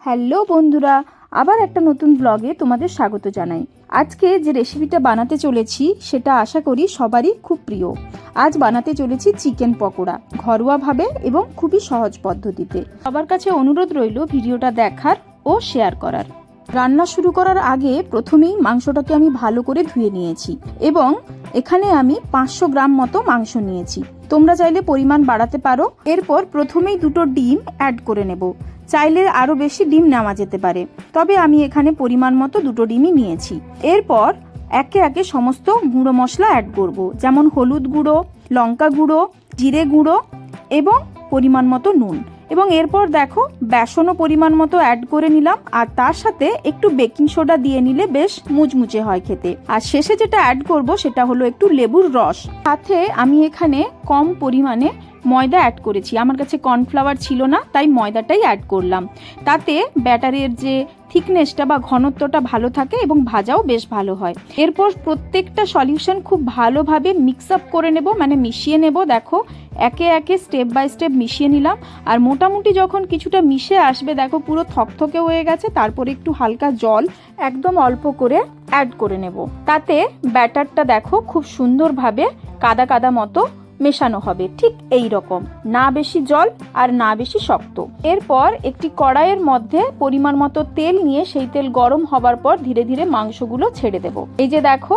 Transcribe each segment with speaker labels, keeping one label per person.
Speaker 1: Hello বন্ধুরা, আবার একটা নতুন ব্লগে তোমাদের স্বাগত জানাই। আজকে যে রেসিপিটা বানাতে চলেছি সেটা আশা করি সবারই খুব প্রিয়। আজ বানাতে চলেছি চিকেন পকোড়া, ঘরোয়াভাবে এবং খুবই সহজ পদ্ধতিতে। সবার কাছে অনুরোধ রইল ভিডিওটা দেখার ও শেয়ার করার। রান্না শুরু করার আগে প্রথমেই মাংসটাকে আমি ভালো করে ধুয়ে নিয়েছি এবং এখানে আমি 500 গ্রাম মতো মাংস নিয়েছি। তোমরা চাইলে পরিমাণ বাড়াতে পারো। এরপর প্রথমেই 2টো ডিম অ্যাড করে নেব। চাইলে আরও বেশি ডিম নেওয়া যেতে পারে, তবে আমি এখানে পরিমাণ মতো 2টো ডিমই নিয়েছি। এরপর একে একে সমস্ত গুঁড়ো মশলা অ্যাড করব, যেমন হলুদ গুঁড়ো, লঙ্কা গুঁড়ো, জিরে গুঁড়ো এবং পরিমাণ মতো নুন। এবং এরপর দেখো বেসনও পরিমাণ মতো অ্যাড করে নিলাম, আর তার সাথে একটু বেকিং সোডা দিয়ে নিলে বেশ মুচমুচে হয় খেতে। আর শেষে যেটা অ্যাড করব সেটা হলো একটু লেবুর রস। সাথে আমি এখানে কম পরিমাণে ময়দা অ্যাড করেছি, আমার কাছে কর্নফ্লাওয়ার ছিল না, তাই ময়দাটাই অ্যাড করলাম। তাতে ব্যাটারের যে থিকনেসটা বা ঘনত্বটা ভালো থাকে এবং ভাজাও বেশ ভালো হয়। এরপর প্রত্যেকটা সলিউশন খুব ভালোভাবে মিক্স আপ করে নেব, মানে মিশিয়ে নেব। দেখো একে একে স্টেপ বাই স্টেপ মিশিয়ে নিলাম। আর মোটামুটি যখন কিছুটা মিশে আসবে, দেখো পুরো থকথকে হয়ে গেছে, তারপরে একটু হালকা জল একদম অল্প করে অ্যাড করে নেব। তাতে ব্যাটারটা দেখো খুব সুন্দরভাবে কাদা কাদা মতো মেশানো হবে, ঠিক এই রকম, না বেশি জল আর না বেশি শক্ত। এরপর একটি কড়াইয়ের মধ্যে পরিমাণ মতো তেল নিয়ে সেই তেল গরম হবার পর ধীরে ধীরে মাংসগুলো ছেড়ে দেব। এই যে দেখো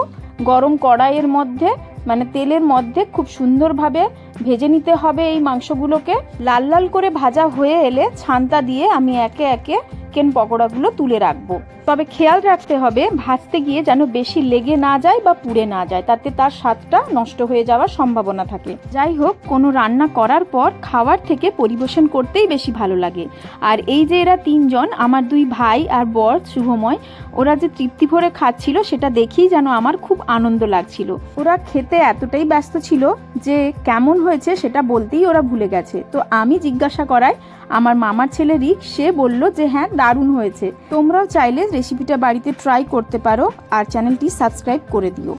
Speaker 1: গরম কড়াইয়ের মধ্যে, মানে তেলের মধ্যে খুব সুন্দরভাবে ভেজে নিতে হবে এই মাংসগুলোকে। লাল লাল করে ভাজা হয়ে এলে ছান্তা দিয়ে আমি একে একে চিকেন পকোড়াগুলো তুলে রাখবো। তবে খেয়াল রাখতে হবে ভাজতে গিয়ে যেন বেশি লেগে না যায় বা পুড়ে না যায়, তাতে তার স্বাদটা নষ্ট হয়ে যাওয়ার সম্ভাবনা থাকে। যাই হোক, কোনো রান্না করার পর খাওয়ার থেকে পরিবেশন করতেই বেশি ভালো লাগে। আর এই যে এরা 3 জন, আমার 2 ভাই আর বর শুভময়, ওরা যে তৃপ্তি ভরে খাচ্ছিল সেটা দেখেই যেন আমার খুব আনন্দ লাগছিল। ওরা খেতে এতটাই ব্যস্ত ছিল যে কেমন হয়েছে সেটা বলতেই ওরা ভুলে গেছে। তো আমি জিজ্ঞাসা করায় আমার মামার ছেলে রিক, সে বলল যে হ্যাঁ দারুণ হয়েছে। তোমরাও চাইলে রেসিপিটা বাড়িতে ট্রাই করতে পারো আর চ্যানেলটি সাবস্ক্রাইব করে দিও।